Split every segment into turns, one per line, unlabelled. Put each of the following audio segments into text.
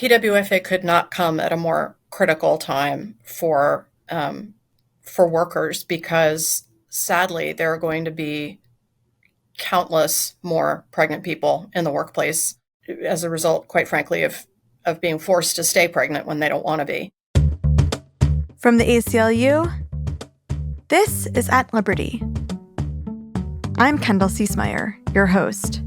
PWFA could not come at a more critical time for workers because sadly there are going to be countless more pregnant people in the workplace as a result, quite frankly, of being forced to stay pregnant when they don't want to be.
From the ACLU, this is At Liberty. I'm Kendall Ciesmeyer, your host.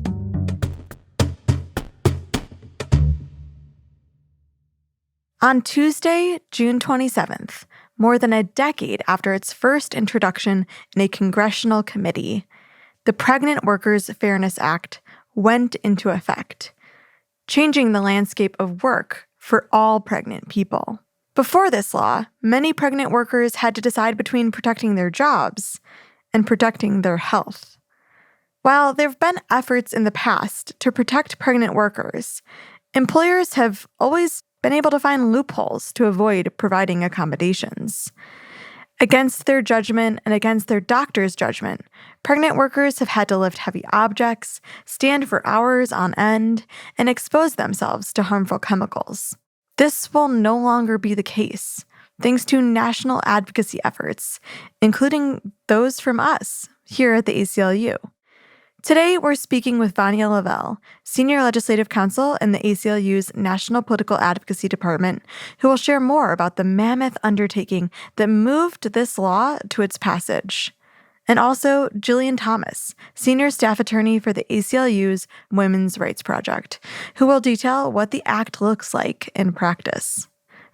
On Tuesday, June 27th, more than a decade after its first introduction in a congressional committee, the Pregnant Workers Fairness Act went into effect, changing the landscape of work for all pregnant people. Before this law, many pregnant workers had to decide between protecting their jobs and protecting their health. While there have been efforts in the past to protect pregnant workers, employers have always been able to find loopholes to avoid providing accommodations. Against their judgment and against their doctor's judgment, pregnant workers have had to lift heavy objects, stand for hours on end, and expose themselves to harmful chemicals. This will no longer be the case, thanks to national advocacy efforts, including those from us here at the ACLU. Today, we're speaking with Vanya Lavelle, Senior Legislative Counsel in the ACLU's National Political Advocacy Department, who will share more about the mammoth undertaking that moved this law to its passage. And also, Jillian Thomas, Senior Staff Attorney for the ACLU's Women's Rights Project, who will detail what the act looks like in practice.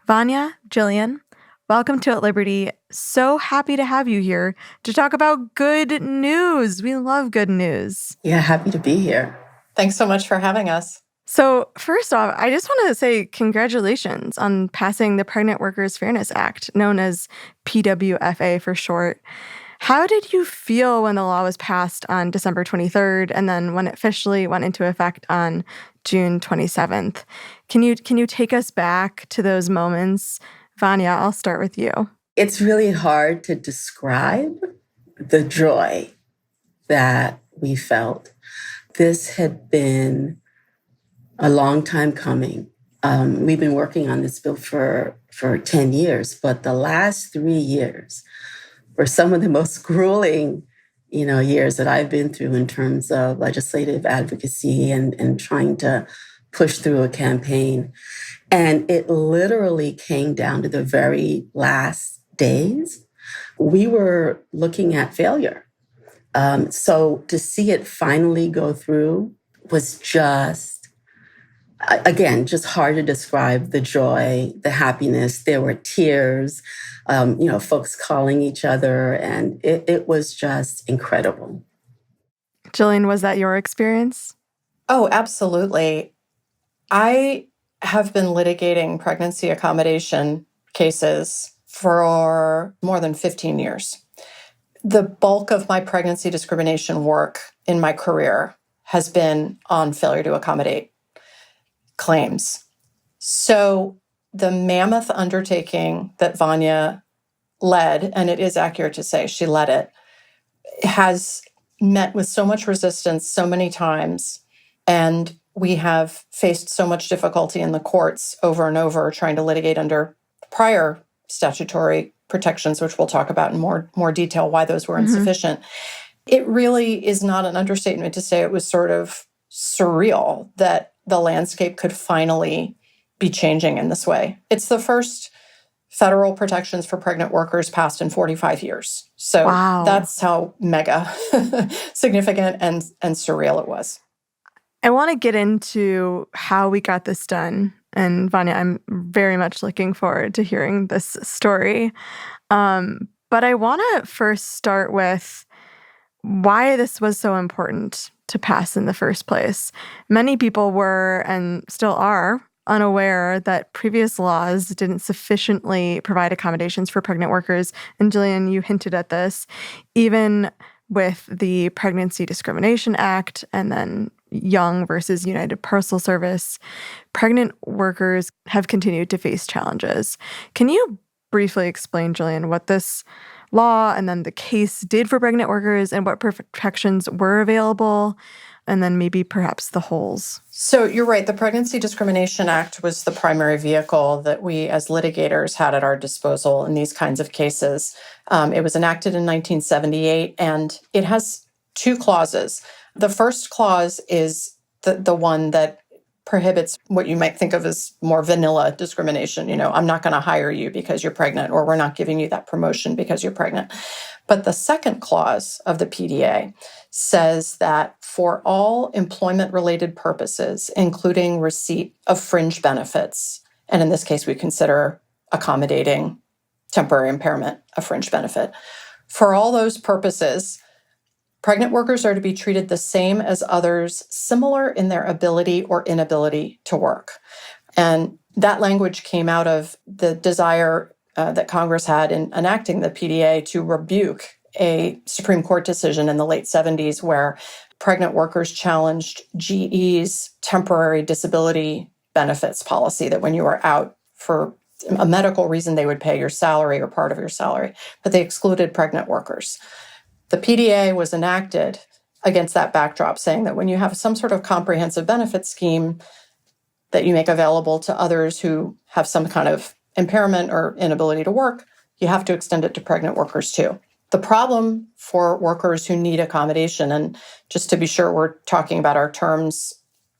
Vanya, Jillian, welcome to At Liberty. So happy to have you here to talk about good news. We love good news.
Yeah, happy to be here.
Thanks so much for having us.
So first off, I just want to say congratulations on passing the Pregnant Workers Fairness Act, known as PWFA for short. How did you feel when the law was passed on December 23rd and then when it officially went into effect on June 27th? Can you take us back to those moments? Vanya, I'll start with you.
It's really hard to describe the joy that we felt. This had been a long time coming. We've been working on this bill for 10 years, but the last 3 years were some of the most grueling, years that I've been through in terms of legislative advocacy and trying to push through a campaign. And it literally came down to the very last days. We were looking at failure. So to see it finally go through was just hard to describe the joy, the happiness. There were tears, folks calling each other, and it was just incredible.
Jillian, was that your experience?
Oh, absolutely. I have been litigating pregnancy accommodation cases for more than 15 years. The bulk of my pregnancy discrimination work in my career has been on failure to accommodate claims. So the mammoth undertaking that Vanya led, and it is accurate to say she led it, has met with so much resistance so many times, and we have faced so much difficulty in the courts over and over trying to litigate under prior statutory protections, which we'll talk about in more detail why those were insufficient. It really is not an understatement to say it was sort of surreal that the landscape could finally be changing in this way. It's the first federal protections for pregnant workers passed in 45 years. So
Wow.
That's how mega significant and surreal it was.
I want to get into how we got this done. And Vanya, I'm very much looking forward to hearing this story. But I want to first start with why this was so important to pass in the first place. Many people were, and still are, unaware that previous laws didn't sufficiently provide accommodations for pregnant workers. And Jillian, you hinted at this, even with the Pregnancy Discrimination Act and then Young versus United Parcel Service, pregnant workers have continued to face challenges. Can you briefly explain, Jillian, what this law and then the case did for pregnant workers and what protections were available? and then maybe perhaps the holes?
So you're right. The Pregnancy Discrimination Act was the primary vehicle that we as litigators had at our disposal in these kinds of cases. It was enacted in 1978, and it has two clauses. The first clause is the one that prohibits what you might think of as more vanilla discrimination. I'm not going to hire you because you're pregnant, or we're not giving you that promotion because you're pregnant. But the second clause of the PDA says that for all employment-related purposes, including receipt of fringe benefits, and in this case, we consider accommodating temporary impairment a fringe benefit, for all those purposes, pregnant workers are to be treated the same as others similar in their ability or inability to work. And that language came out of the desire that Congress had in enacting the PDA to rebuke a Supreme Court decision in the late 70s where pregnant workers challenged GE's temporary disability benefits policy, that when you were out for a medical reason, they would pay your salary or part of your salary, but they excluded pregnant workers. The PDA was enacted against that backdrop, saying that when you have some sort of comprehensive benefit scheme that you make available to others who have some kind of impairment or inability to work, you have to extend it to pregnant workers too. The problem for workers who need accommodation, and just to be sure we're talking about our terms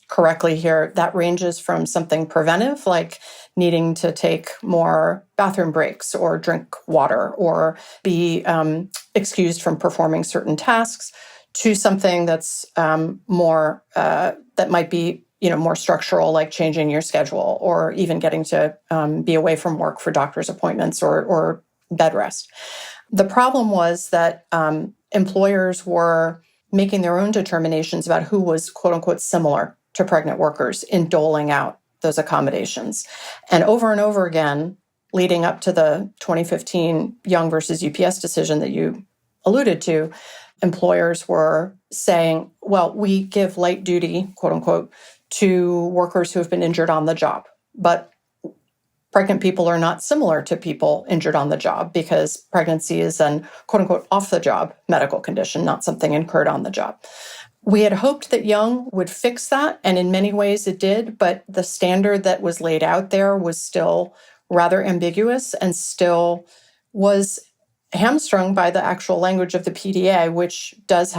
correctly here, that ranges from something preventive, like needing to take more bathroom breaks or drink water or be excused from performing certain tasks, to something that's more, that might be more structural, like changing your schedule or even getting to be away from work for doctor's appointments or bed rest. The problem was that employers were making their own determinations about who was, quote unquote, similar to pregnant workers in doling out those accommodations. And over again, leading up to the 2015 Young versus UPS decision that you alluded to, employers were saying, well, we give light duty, quote unquote, to workers who have been injured on the job. But pregnant people are not similar to people injured on the job because pregnancy is an, quote unquote, off the job medical condition, not something incurred on the job. We had hoped that Young would fix that, and in many ways it did, but the standard that was laid out there was still rather ambiguous and still was hamstrung by the actual language of the PDA, which does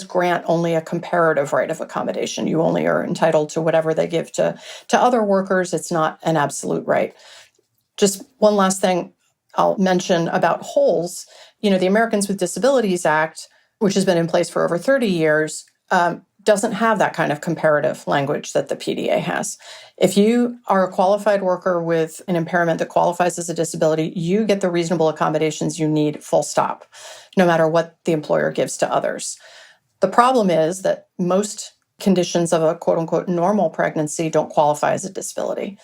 grant only a comparative right of accommodation. You only are entitled to whatever they give to other workers. It's not an absolute right. Just one last thing I'll mention about holes. The Americans with Disabilities Act, which has been in place for over 30 years, doesn't have that kind of comparative language that the PDA has. If you are a qualified worker with an impairment that qualifies as a disability, you get the reasonable accommodations you need, full stop, no matter what the employer gives to others. The problem is that most conditions of a quote-unquote normal pregnancy don't qualify as a disability.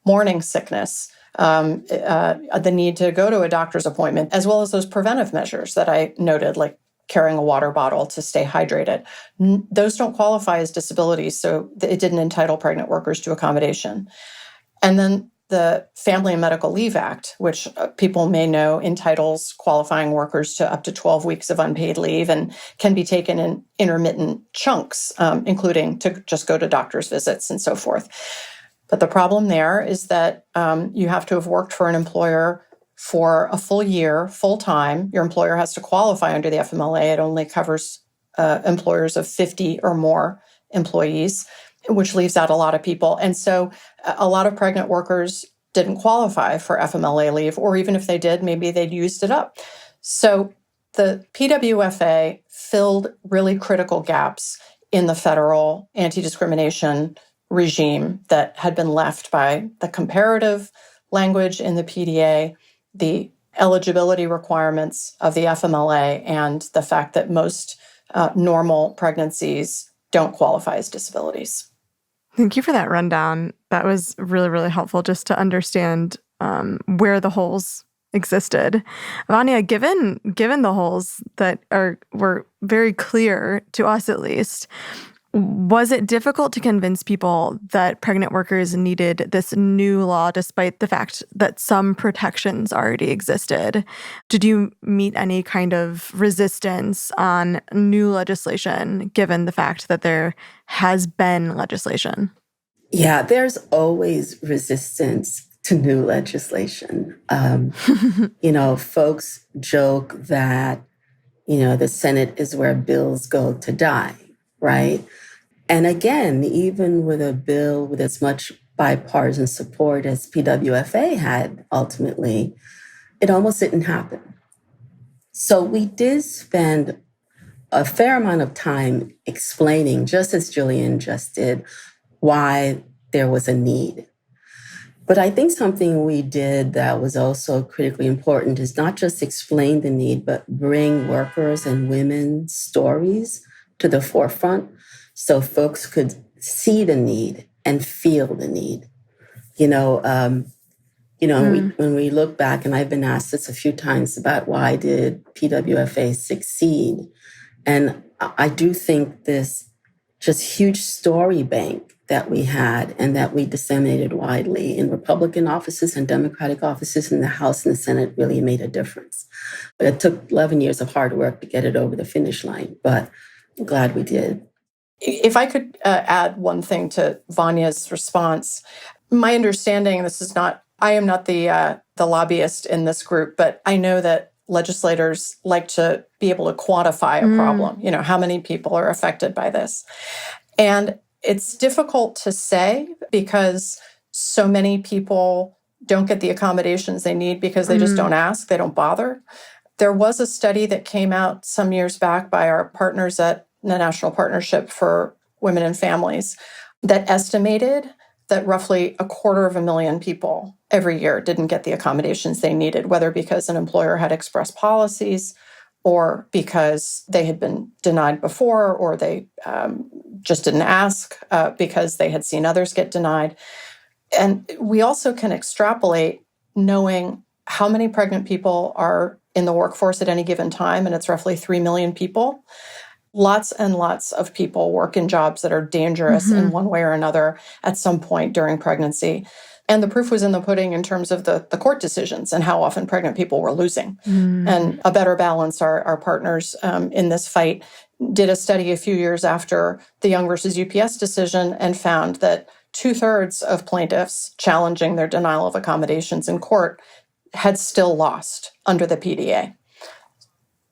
Morning sickness, the need to go to a doctor's appointment, as well as those preventive measures that I noted, like carrying a water bottle to stay hydrated. Those don't qualify as disabilities, so it didn't entitle pregnant workers to accommodation. And then the Family and Medical Leave Act, which people may know entitles qualifying workers to up to 12 weeks of unpaid leave and can be taken in intermittent chunks, including to just go to doctor's visits and so forth. But the problem there is that you have to have worked for an employer for a full year, full time. Your employer has to qualify under the FMLA. It only covers employers of 50 or more employees, which leaves out a lot of people. And so a lot of pregnant workers didn't qualify for FMLA leave, or even if they did, maybe they'd used it up. So the PWFA filled really critical gaps in the federal anti-discrimination regime that had been left by the comparative language in the PDA, the eligibility requirements of the FMLA, and the fact that most normal pregnancies don't qualify as disabilities.
Thank you for that rundown. That was really, really helpful just to understand where the holes existed. Vanya, given the holes that were very clear to us at least, Was it difficult to convince people that pregnant workers needed this new law despite the fact that some protections already existed? Did you meet any kind of resistance on new legislation given the fact that there has been legislation?
Yeah, there's always resistance to new legislation. Folks joke that, the Senate is where bills go to die, right? And again, even with a bill with as much bipartisan support as PWFA had ultimately, it almost didn't happen. So we did spend a fair amount of time explaining, just as Jillian just did, why there was a need. But I think something we did that was also critically important is not just explain the need, but bring workers and women's stories to the forefront so folks could see the need and feel the need. When we look back, and I've been asked this a few times about why did PWFA succeed? And I do think this just huge story bank that we had and that we disseminated widely in Republican offices and Democratic offices in the House and the Senate really made a difference. But it took 11 years of hard work to get it over the finish line, but I'm glad we did.
If I could add one thing to Vanya's response, my understanding, I am not the lobbyist in this group, but I know that legislators like to be able to quantify a problem, how many people are affected by this. And it's difficult to say because so many people don't get the accommodations they need because they just don't ask, they don't bother. There was a study that came out some years back by our partners at the National Partnership for Women and Families that estimated that roughly 250,000 people every year didn't get the accommodations they needed, whether because an employer had expressed policies or because they had been denied before, or they just didn't ask because they had seen others get denied. And we also can extrapolate knowing how many pregnant people are in the workforce at any given time, and it's roughly 3 million people. Lots and lots of people work in jobs that are dangerous in one way or another at some point during pregnancy. And the proof was in the pudding in terms of the court decisions and how often pregnant people were losing. And A Better Balance, our partners in this fight, did a study a few years after the Young versus UPS decision and found that 2/3 of plaintiffs challenging their denial of accommodations in court had still lost under the PDA.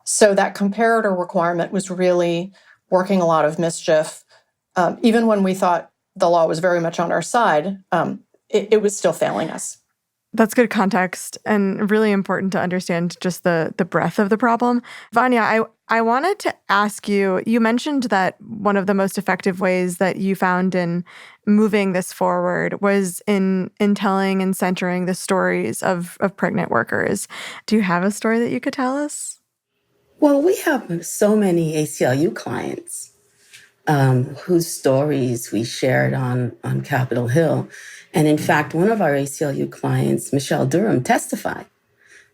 So that comparator requirement was really working a lot of mischief. Even when we thought the law was very much on our side, it was still failing us.
That's good context and really important to understand just the breadth of the problem. Vanya, I wanted to ask you, you mentioned that one of the most effective ways that you found in moving this forward was in telling and centering the stories of pregnant workers. Do you have a story that you could tell us?
Well, we have so many ACLU clients whose stories we shared on Capitol Hill. And in fact, one of our ACLU clients, Michelle Durham, testified.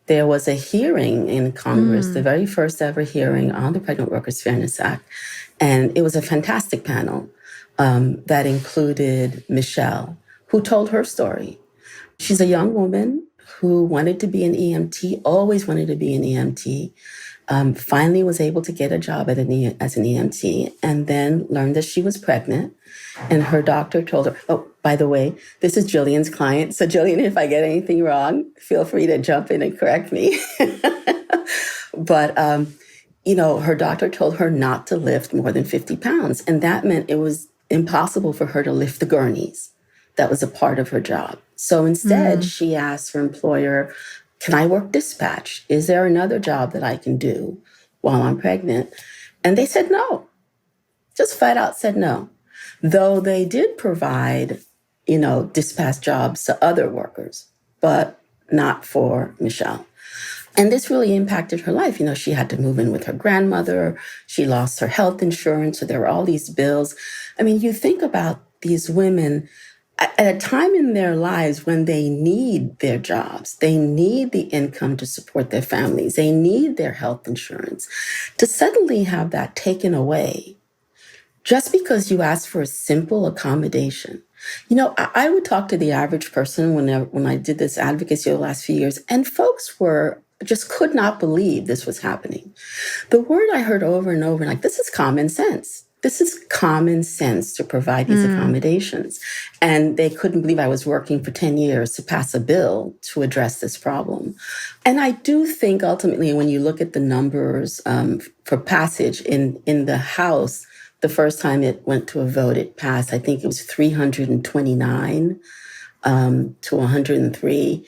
There was a hearing in Congress, the very first ever hearing on the Pregnant Workers Fairness Act. And it was a fantastic panel that included Michelle, who told her story. She's a young woman who wanted to be an EMT, always wanted to be an EMT. Finally was able to get a job as an EMT, and then learned that she was pregnant. And her doctor told her, oh, by the way, this is Jillian's client. So Jillian, if I get anything wrong, feel free to jump in and correct me. But, her doctor told her not to lift more than 50 pounds. And that meant it was impossible for her to lift the gurneys. That was a part of her job. So instead, she asked her employer, can I work dispatch? Is there another job that I can do while I'm pregnant? And they said no. Just flat out said no. Though they did provide, dispatch jobs to other workers, but not for Michelle. And this really impacted her life. She had to move in with her grandmother. She lost her health insurance. So there were all these bills. I mean, you think about these women at a time in their lives when they need their jobs, they need the income to support their families, they need their health insurance. To suddenly have that taken away just because you ask for a simple accommodation. I would talk to the average person when I did this advocacy over the last few years, and folks could not believe this was happening. The word I heard over and over, like, this is common sense. This is common sense to provide these accommodations. And they couldn't believe I was working for 10 years to pass a bill to address this problem. And I do think ultimately, when you look at the numbers for passage in the House, the first time it went to a vote, it passed, I think it was 329 to 103.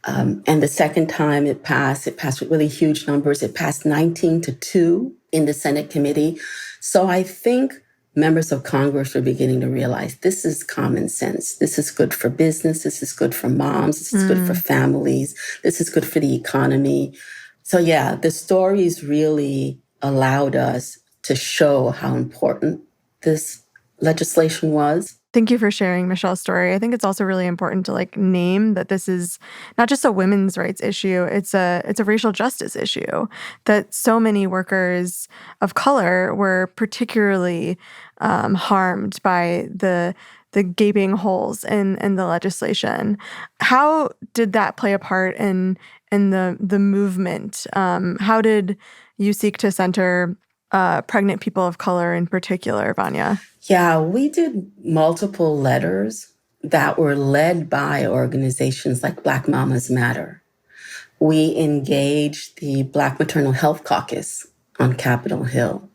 And the second time it passed with really huge numbers. It passed 19-2 in the Senate committee. So I think members of Congress are beginning to realize this is common sense. This is good for business. This is good for moms. This is good for families. This is good for the economy. So yeah, the stories really allowed us to show how important this legislation was.
Thank you for sharing Michelle's story. I think it's also really important to name that this is not just a women's rights issue, it's a racial justice issue, that so many workers of color were particularly harmed by the gaping holes in the legislation. How did that play a part in the movement? How did you seek to center pregnant people of color in particular, Vanya?
Yeah, we did multiple letters that were led by organizations like Black Mamas Matter. We engaged the Black Maternal Health Caucus on Capitol Hill.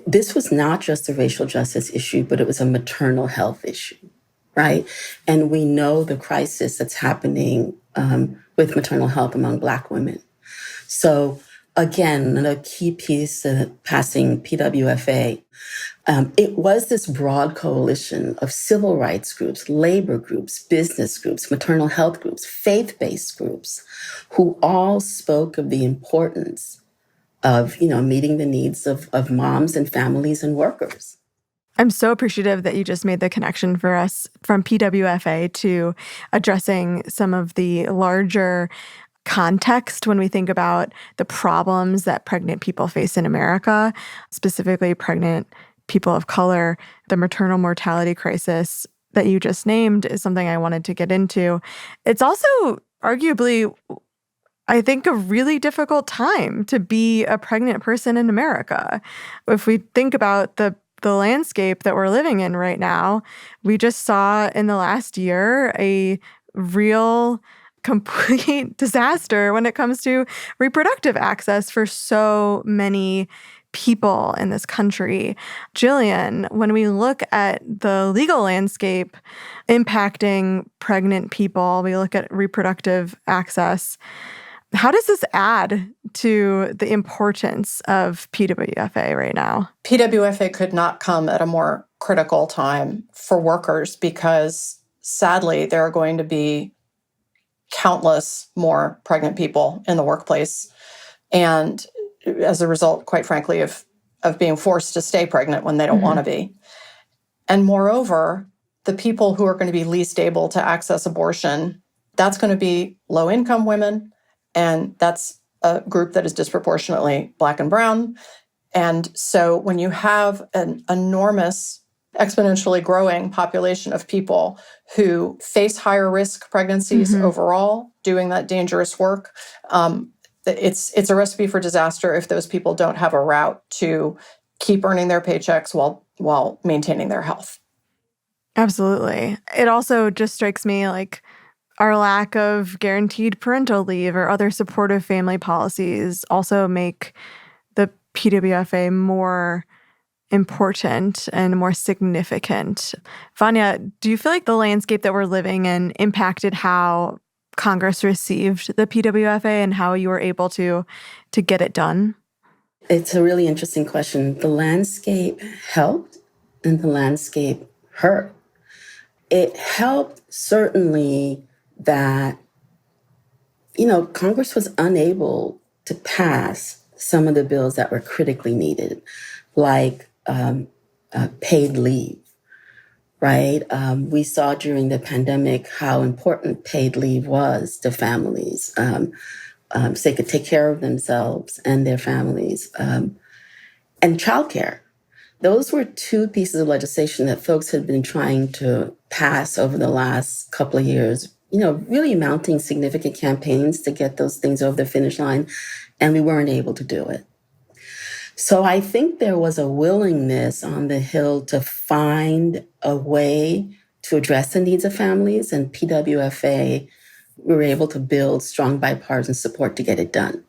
This was not just a racial justice issue, but it was a maternal health issue, right? And we know the crisis that's happening with maternal health among Black women. So again, another key piece of passing PWFA, it was this broad coalition of civil rights groups, labor groups, business groups, maternal health groups, faith-based groups, who all spoke of the importance of, meeting the needs of moms and families and workers.
I'm so appreciative that you just made the connection for us from PWFA to addressing some of the larger context when we think about the problems that pregnant people face in America, specifically pregnant people of color. The maternal mortality crisis that you just named is something I wanted to get into. It's also arguably, I think, a really difficult time to be a pregnant person in America. If we think about the landscape that we're living in right now, we just saw in the last year a real complete disaster when it comes to reproductive access for so many people in this country. Jillian, when we look at the legal landscape impacting pregnant people, we look at reproductive access, how does this add to the importance of PWFA right now?
PWFA could not come at a more critical time for workers because, sadly, there are going to be countless more pregnant people in the workplace. And as a result, quite frankly, of being forced to stay pregnant when they don't want to be. And moreover, the people who are going to be least able to access abortion, that's going to be low-income women, and that's a group that is disproportionately Black and brown. And so when you have an enormous, exponentially growing population of people who face higher risk pregnancies overall, doing that dangerous work, it's a recipe for disaster if those people don't have a route to keep earning their paychecks while maintaining their health.
Absolutely. It also just strikes me like our lack of guaranteed parental leave or other supportive family policies also make the PWFA more important and more significant. Vanya, do you feel like the landscape that we're living in impacted how Congress received the PWFA and how you were able to get it done?
It's a really interesting question. The landscape helped and the landscape hurt. It helped certainly that, Congress was unable to pass some of the bills that were critically needed, like paid leave, right? We saw during the pandemic how important paid leave was to families, so they could take care of themselves and their families, and childcare. Those were two pieces of legislation that folks had been trying to pass over the last couple of years, really mounting significant campaigns to get those things over the finish line, and we weren't able to do it. So I think there was a willingness on the Hill to find a way to address the needs of families, and PWFA, we were able to build strong bipartisan support to get it done.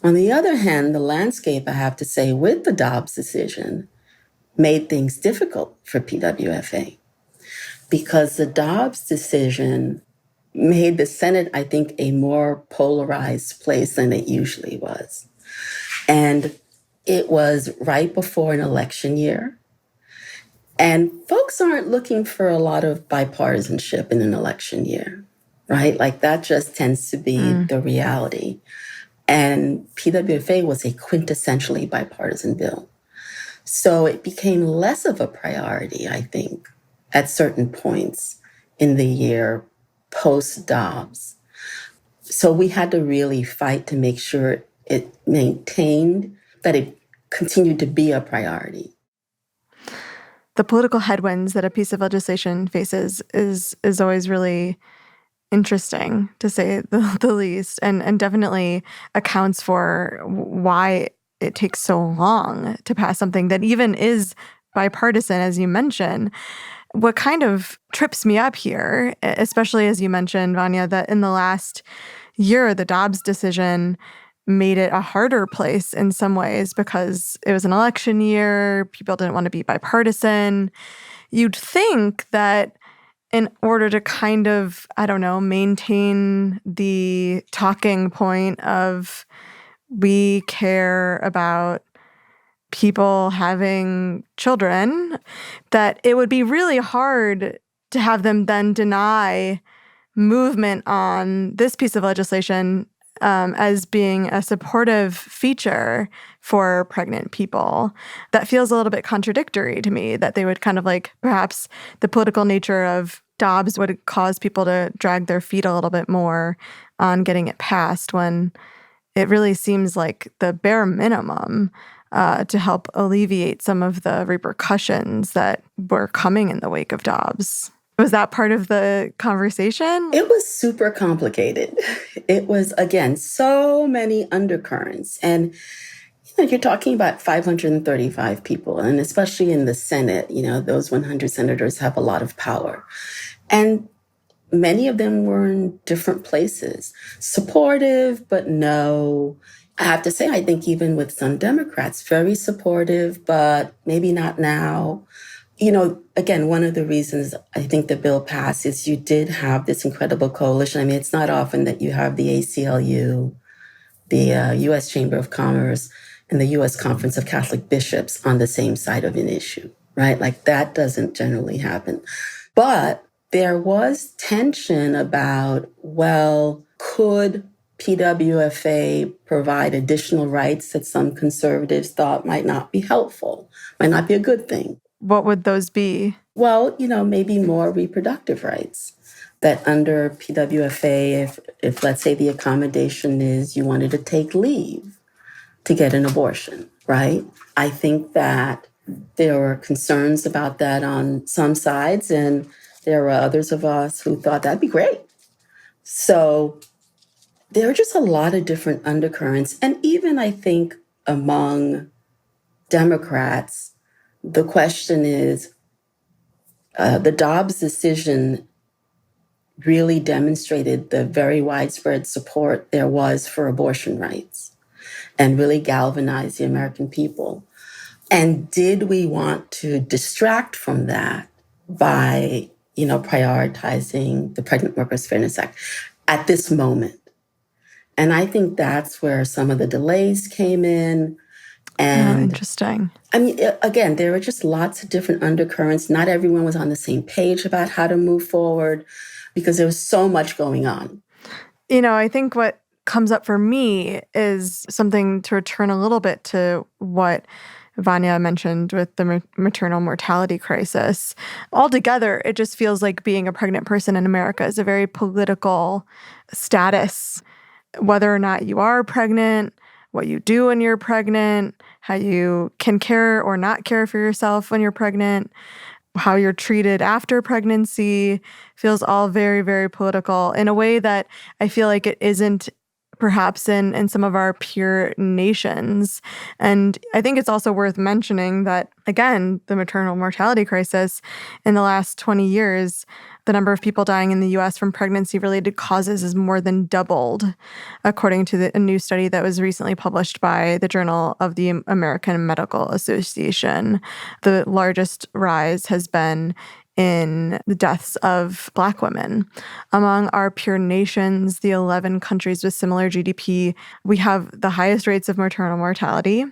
On the other hand, the landscape, I have to say, with the Dobbs decision, made things difficult for PWFA because the Dobbs decision made the Senate, I think, a more polarized place than it usually was. And it was right before an election year. And folks aren't looking for a lot of bipartisanship in an election year, right? Like that just tends to be the reality. And PWFA was a quintessentially bipartisan bill. So it became less of a priority, I think, at certain points in the year post-Dobbs. So we had to really fight to make sure it maintained, that it continued to be a priority.
The political headwinds that a piece of legislation faces is always really interesting, to say the least, and definitely accounts for why it takes so long to pass something that even is bipartisan, as you mentioned. What kind of trips me up here, especially as you mentioned, Vanya, that in the last year, the Dobbs decision made it a harder place in some ways because it was an election year. People didn't want to be bipartisan. You'd think that in order to kind of, maintain the talking point of we care about people having children, that it would be really hard to have them then deny movement on this piece of legislation as being a supportive feature for pregnant people. That feels a little bit contradictory to me, that they would kind of perhaps the political nature of Dobbs would cause people to drag their feet a little bit more on getting it passed when it really seems like the bare minimum to help alleviate some of the repercussions that were coming in the wake of Dobbs. Was that part of the conversation?
It was super complicated. It was, again, so many undercurrents. And, you're talking about 535 people, and especially in the Senate, those 100 senators have a lot of power. And many of them were in different places, supportive, but no. I have to say, I think even with some Democrats, very supportive, but maybe not now. Again, one of the reasons I think the bill passed is you did have this incredible coalition. I mean, it's not often that you have the ACLU, the U.S. Chamber of Commerce, and the U.S. Conference of Catholic Bishops on the same side of an issue, right? Like that doesn't generally happen. But there was tension about, well, could PWFA provide additional rights that some conservatives thought might not be helpful, might not be a good thing?
What would those be?
Well, maybe more reproductive rights. That under PWFA, if let's say the accommodation is you wanted to take leave to get an abortion, right? I think that there were concerns about that on some sides, and there were others of us who thought that'd be great. So there are just a lot of different undercurrents. And even I think among Democrats, the question is, the Dobbs decision really demonstrated the very widespread support there was for abortion rights and really galvanized the American people. And did we want to distract from that by, prioritizing the Pregnant Workers Fairness Act at this moment? And I think that's where some of the delays came in. And
interesting.
I mean, again, there were just lots of different undercurrents. Not everyone was on the same page about how to move forward because there was so much going on.
I think what comes up for me is something to return a little bit to what Vanya mentioned with the maternal mortality crisis. Altogether, it just feels like being a pregnant person in America is a very political status. Whether or not you are pregnant, what you do when you're pregnant, how you can care or not care for yourself when you're pregnant, how you're treated after pregnancy, feels all very, very political in a way that I feel like it isn't perhaps in some of our peer nations. And I think it's also worth mentioning that, again, the maternal mortality crisis in the last 20 years, the number of people dying in the US from pregnancy-related causes has more than doubled, according to a new study that was recently published by the Journal of the American Medical Association. The largest rise has been in the deaths of Black women. Among our peer nations, the 11 countries with similar GDP, we have the highest rates of maternal mortality.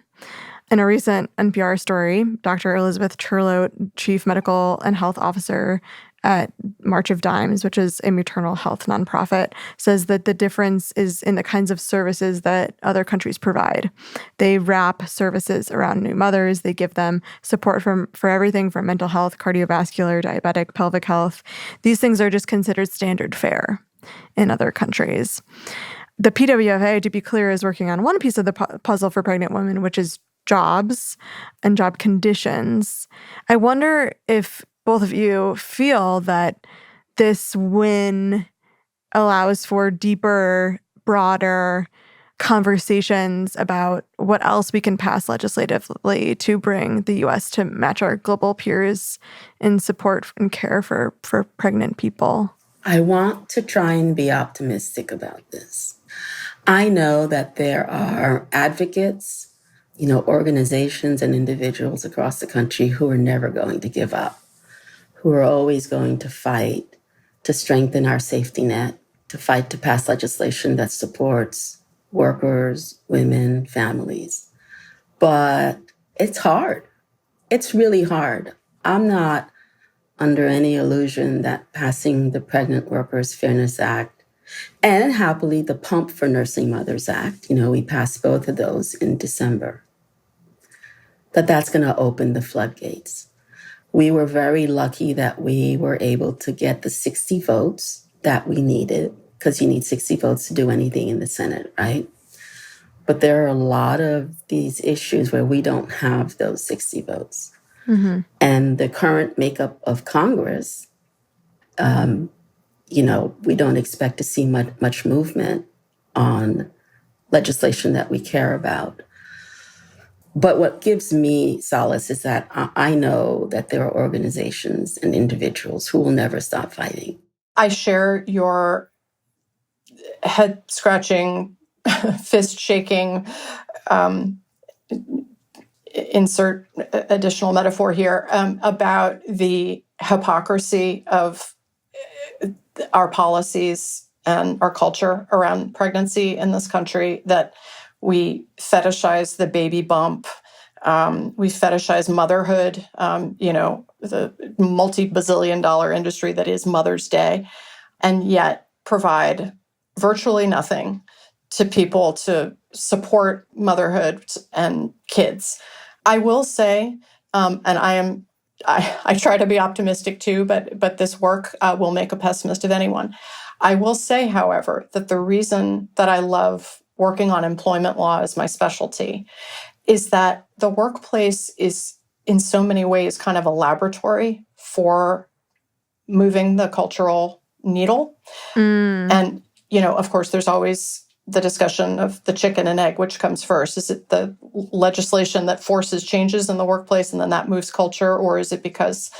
In a recent NPR story, Dr. Elizabeth Turlow, Chief Medical and Health Officer at March of Dimes, which is a maternal health nonprofit, says that the difference is in the kinds of services that other countries provide. They wrap services around new mothers. They give them support for everything from mental health, cardiovascular, diabetic, pelvic health. These things are just considered standard fare in other countries. The PWFA, to be clear, is working on one piece of the puzzle for pregnant women, which is jobs and job conditions. I wonder if both of you feel that this win allows for deeper, broader conversations about what else we can pass legislatively to bring the U.S. to match our global peers in support and care for pregnant people.
I want to try and be optimistic about this. I know that there are advocates, organizations and individuals across the country who are never going to give up, who are always going to fight to strengthen our safety net, to fight to pass legislation that supports workers, women, families. But it's hard. It's really hard. I'm not under any illusion that passing the Pregnant Workers Fairness Act and happily the Pump for Nursing Mothers Act, we passed both of those in December, that's going to open the floodgates. We were very lucky that we were able to get the 60 votes that we needed, because you need 60 votes to do anything in the Senate, right? But there are a lot of these issues where we don't have those 60 votes. Mm-hmm. And the current makeup of Congress, we don't expect to see much movement on legislation that we care about. But what gives me solace is that I know that there are organizations and individuals who will never stop fighting.
I share your head-scratching, fist-shaking, insert additional metaphor here, about the hypocrisy of our policies and our culture around pregnancy in this country, that we fetishize the baby bump. We fetishize motherhood, the multi-bazillion-dollar industry that is Mother's Day, and yet provide virtually nothing to people to support motherhood and kids. I will say, and I try to be optimistic too, but this work will make a pessimist of anyone. I will say, however, that the reason that I love working on employment law as my specialty is that the workplace is in so many ways kind of a laboratory for moving the cultural needle. And, of course, there's always the discussion of the chicken and egg, which comes first. Is it the legislation that forces changes in the workplace and then that moves culture? Or is it because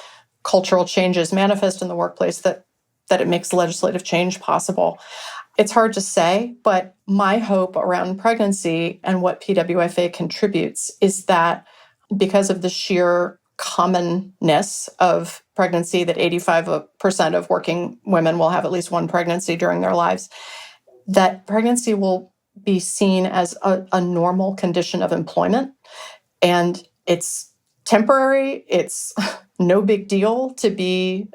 cultural changes manifest in the workplace that it makes legislative change possible? It's hard to say, but my hope around pregnancy and what PWFA contributes is that because of the sheer commonness of pregnancy, that 85% of working women will have at least one pregnancy during their lives, that pregnancy will be seen as a normal condition of employment. And it's temporary. It's no big deal to be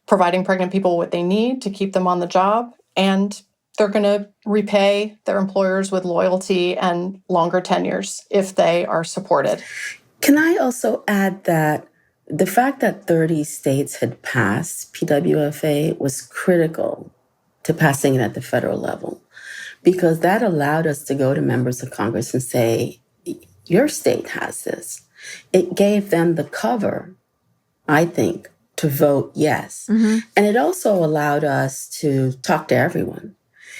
providing pregnant people what they need to keep them on the job. And they're going to repay their employers with loyalty and longer tenures if they are supported.
Can I also add that the fact that 30 states had passed PWFA was critical to passing it at the federal level, because that allowed us to go to members of Congress and say, your state has this. It gave them the cover, I think, to vote yes.
Mm-hmm.
And it also allowed us to talk to everyone.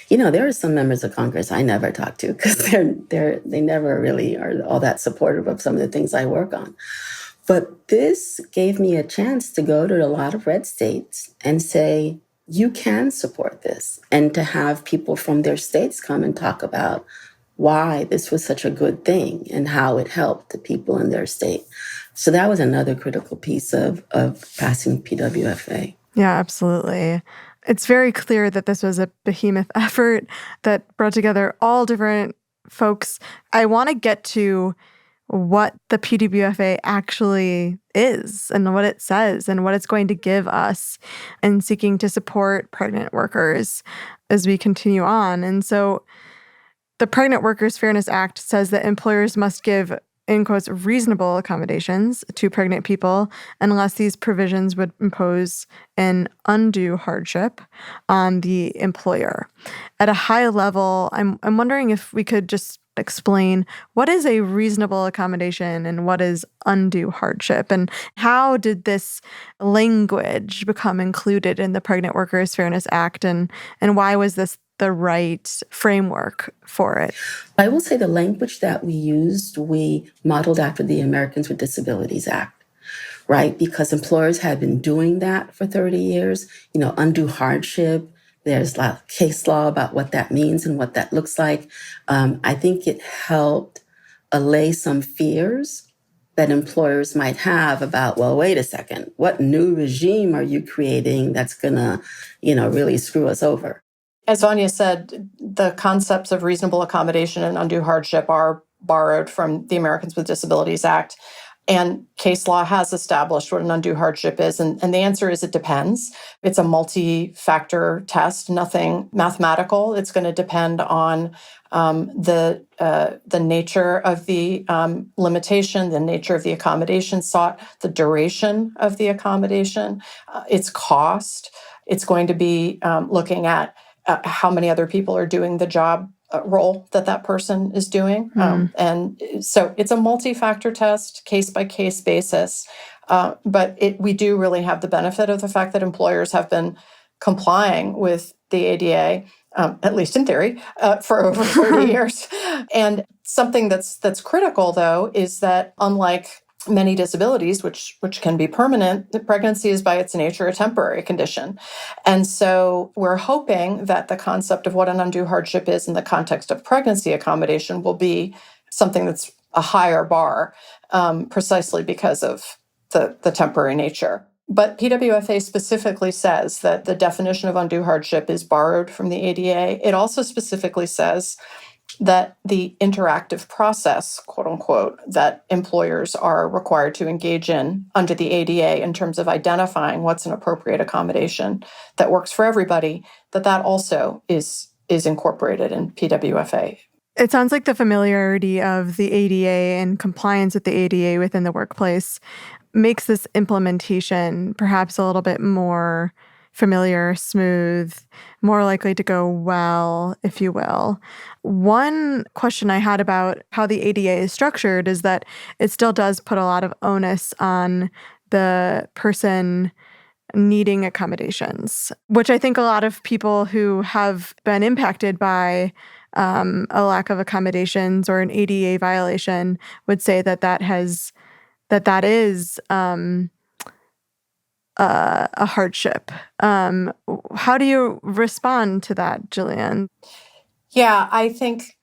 There are some members of Congress I never talk to because they never really are all that supportive of some of the things I work on. But this gave me a chance to go to a lot of red states and say, you can support this, and to have people from their states come and talk about why this was such a good thing and how it helped the people in their state. So that was another critical piece of passing PWFA.
Yeah, absolutely. It's very clear that this was a behemoth effort that brought together all different folks. I want to get to what the PWFA actually is and what it says and what it's going to give us in seeking to support pregnant workers as we continue on. And so the Pregnant Workers Fairness Act says that employers must give, in quotes, reasonable accommodations to pregnant people unless these provisions would impose an undue hardship on the employer. At a high level, I'm wondering if we could just explain what is a reasonable accommodation and what is undue hardship, and how did this language become included in the Pregnant Workers Fairness Act, and why was this the right framework for it?
I will say the language that we used, we modeled after the Americans with Disabilities Act, right? Because employers had been doing that for 30 years, undue hardship. There's a lot of case law about what that means and what that looks like. I think it helped allay some fears that employers might have about, well, wait a second, what new regime are you creating that's gonna, really screw us over?
As Vanya said, the concepts of reasonable accommodation and undue hardship are borrowed from the Americans with Disabilities Act. And case law has established what an undue hardship is. And the answer is it depends. It's a multi-factor test, nothing mathematical. It's going to depend on the nature of the limitation, the nature of the accommodation sought, the duration of the accommodation, its cost. It's going to be looking at how many other people are doing the job role that person is doing. And so it's a multi-factor test, case-by-case basis. But we do really have the benefit of the fact that employers have been complying with the ADA, at least in theory, for over 30 years. And something that's critical, though, is that unlike many disabilities, which can be permanent, the pregnancy is by its nature a temporary condition. And so we're hoping that the concept of what an undue hardship is in the context of pregnancy accommodation will be something that's a higher bar, precisely because of the temporary nature. But PWFA specifically says that the definition of undue hardship is borrowed from the ADA. It also specifically says that the interactive process, quote unquote, that employers are required to engage in under the ADA in terms of identifying what's an appropriate accommodation that works for everybody, that also is incorporated in PWFA.
It sounds like the familiarity of the ADA and compliance with the ADA within the workplace makes this implementation perhaps a little bit more familiar, smooth, more likely to go well, if you will. One question I had about how the ADA is structured is that it still does put a lot of onus on the person needing accommodations, which I think a lot of people who have been impacted by a lack of accommodations or an ADA violation would say that is a hardship. How do you respond to that, Jillian?
Yeah, I think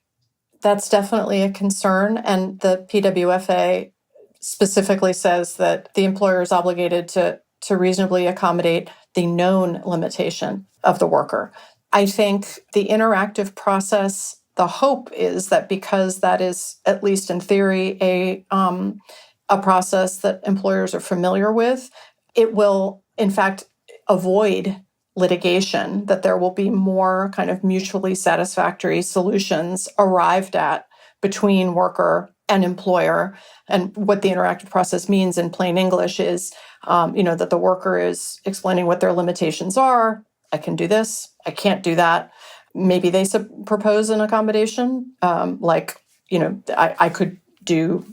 that's definitely a concern. And the PWFA specifically says that the employer is obligated to reasonably accommodate the known limitation of the worker. I think the interactive process, the hope is that because that is, at least in theory, a process that employers are familiar with, it will, in fact, avoid litigation, that there will be more kind of mutually satisfactory solutions arrived at between worker and employer. And what the interactive process means in plain English is, that the worker is explaining what their limitations are. I can do this. I can't do that. Maybe they propose an accommodation, I could do,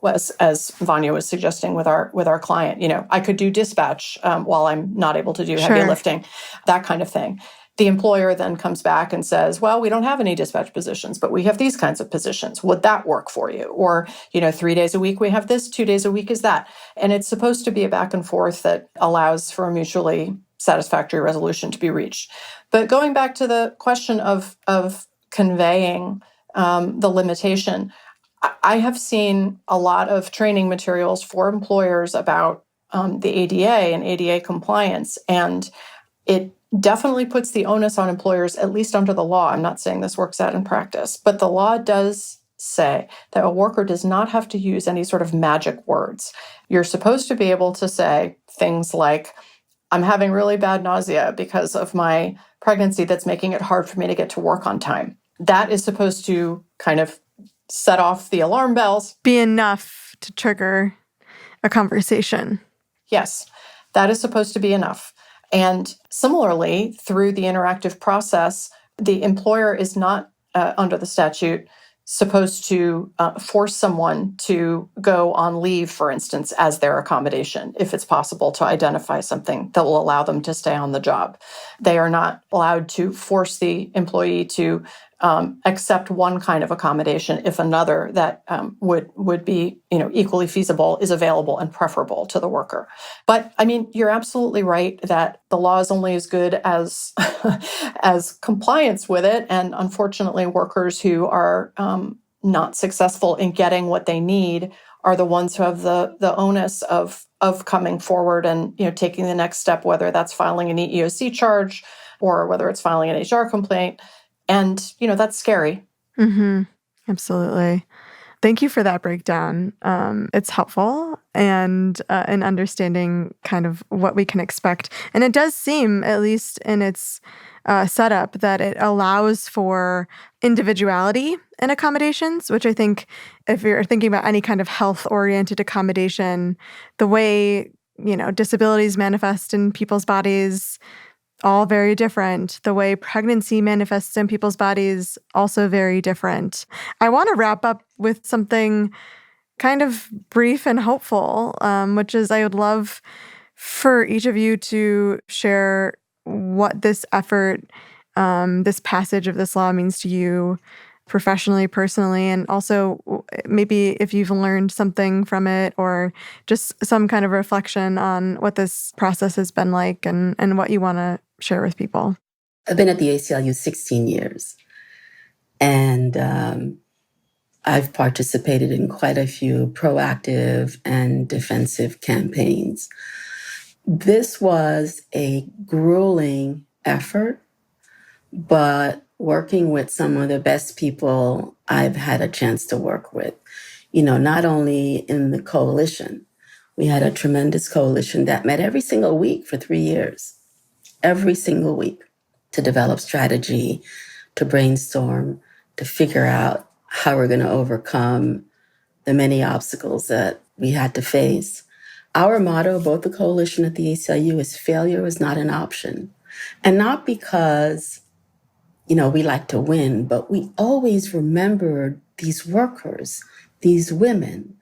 as Vanya was suggesting with our client. I could do dispatch while I'm not able to do heavy
Sure.
lifting, that kind of thing. The employer then comes back and says, well, we don't have any dispatch positions, but we have these kinds of positions. Would that work for you? Or, 3 days a week we have this, 2 days a week is that. And it's supposed to be a back and forth that allows for a mutually satisfactory resolution to be reached. But going back to the question of conveying the limitation, I have seen a lot of training materials for employers about the ADA and ADA compliance, and it definitely puts the onus on employers, at least under the law. I'm not saying this works out in practice, but the law does say that a worker does not have to use any sort of magic words. You're supposed to be able to say things like, I'm having really bad nausea because of my pregnancy that's making it hard for me to get to work on time. That is supposed to kind of set off the alarm bells.
Be enough to trigger a conversation.
Yes, that is supposed to be enough. And similarly, through the interactive process, the employer is not, under the statute, supposed to force someone to go on leave, for instance, as their accommodation, if it's possible to identify something that will allow them to stay on the job. They are not allowed to force the employee to accept one kind of accommodation if another that would be equally feasible is available and preferable to the worker. But I mean, you're absolutely right that the law is only as good as as compliance with it, and unfortunately, workers who are not successful in getting what they need are the ones who have the onus of coming forward and taking the next step, whether that's filing an EEOC charge or whether it's filing an HR complaint. And, that's scary.
Mm-hmm. Absolutely. Thank you for that breakdown. It's helpful and in understanding kind of what we can expect. And it does seem, at least in its setup, that it allows for individuality in accommodations, which I think if you're thinking about any kind of health-oriented accommodation, the way, disabilities manifest in people's bodies, all very different. The way pregnancy manifests in people's bodies, also very different. I want to wrap up with something kind of brief and hopeful, which is I would love for each of you to share what this effort, this passage of this law means to you professionally, personally, and also maybe if you've learned something from it or just some kind of reflection on what this process has been like and what you want to share with people.
I've been at the ACLU 16 years, and I've participated in quite a few proactive and defensive campaigns. This was a grueling effort, but working with some of the best people I've had a chance to work with, not only in the coalition. We had a tremendous coalition that met every single week for 3 years, every single week, to develop strategy, to brainstorm, to figure out how we're going to overcome the many obstacles that we had to face. Our motto, both the coalition at the ACLU, is failure is not an option. And not because, we like to win, but we always remember these workers, these women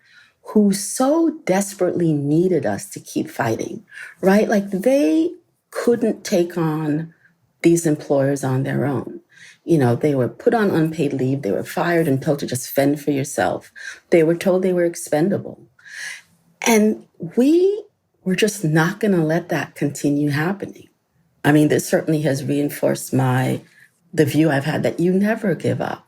who so desperately needed us to keep fighting, right? Like they couldn't take on these employers on their own. They were put on unpaid leave. They were fired and told to just fend for yourself. They were told they were expendable. And we were just not going to let that continue happening. I mean, this certainly has reinforced the view I've had that you never give up.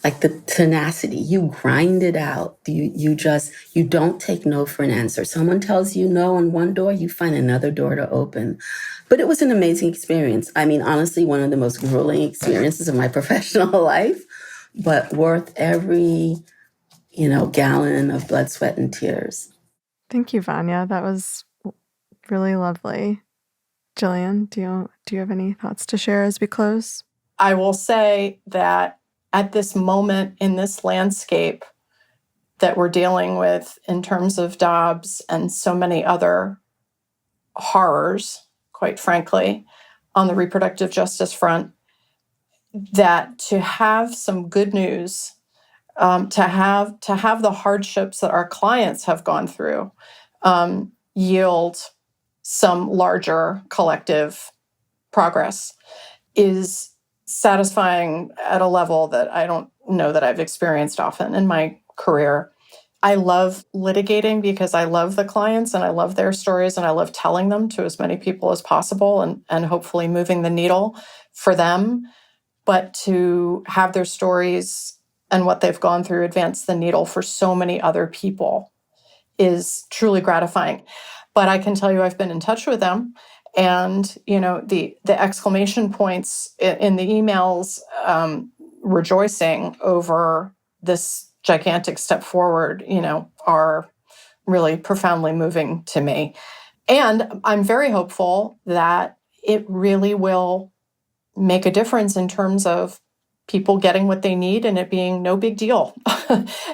Like the tenacity, you grind it out. You don't take no for an answer. Someone tells you no on one door, you find another door to open. But it was an amazing experience. I mean, honestly, one of the most grueling experiences of my professional life, but worth every, gallon of blood, sweat, and tears.
Thank you, Vanya. That was really lovely. Jillian, do you have any thoughts to share as we close?
I will say that at this moment in this landscape that we're dealing with in terms of Dobbs and so many other horrors, quite frankly, on the reproductive justice front, that to have some good news to have the hardships that our clients have gone through yield some larger collective progress is satisfying at a level that I don't know that I've experienced often in my career. I love litigating because I love the clients and I love their stories and I love telling them to as many people as possible and hopefully moving the needle for them. But to have their stories and what they've gone through advance the needle for so many other people is truly gratifying. But I can tell you I've been in touch with them. And, the exclamation points in the emails rejoicing over this gigantic step forward, are really profoundly moving to me. And I'm very hopeful that it really will make a difference in terms of people getting what they need and it being no big deal.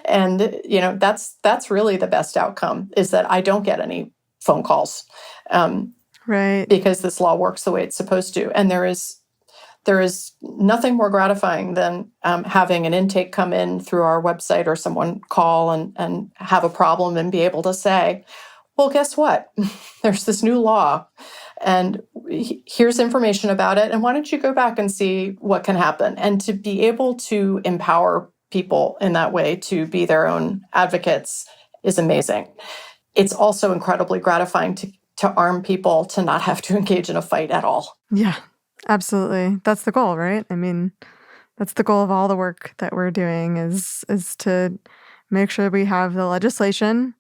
And, that's really the best outcome, is that I don't get any phone calls.
Right.
Because this law works the way it's supposed to. And there is nothing more gratifying than having an intake come in through our website or someone call and have a problem and be able to say, well, guess what? There's this new law and here's information about it. And why don't you go back and see what can happen? And to be able to empower people in that way to be their own advocates is amazing. It's also incredibly gratifying to arm people to not have to engage in a fight at all.
Yeah, absolutely. That's the goal, right? I mean, that's the goal of all the work that we're doing is to make sure we have the legislation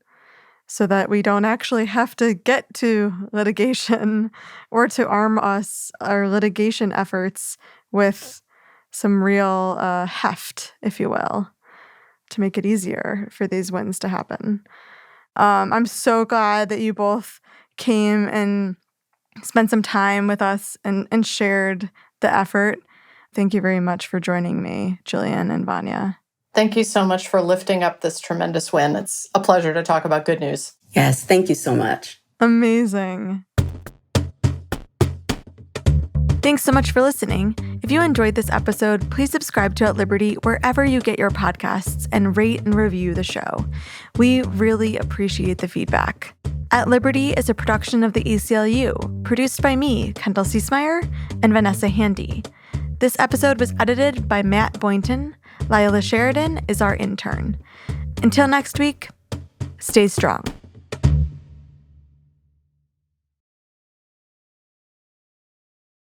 so that we don't actually have to get to litigation or to arm our litigation efforts with some real heft, if you will, to make it easier for these wins to happen. I'm so glad that you both came and spent some time with us and shared the effort. Thank you very much for joining me, Jillian and Vanya.
Thank you so much for lifting up this tremendous win. It's a pleasure to talk about good news.
Yes, thank you so much.
Amazing. Thanks so much for listening. If you enjoyed this episode, please subscribe to At Liberty wherever you get your podcasts and rate and review the show. We really appreciate the feedback. At Liberty is a production of the ACLU, produced by me, Kendall Ciesmeyer, and Vanessa Handy. This episode was edited by Matt Boynton. Lila Sheridan is our intern. Until next week, stay strong.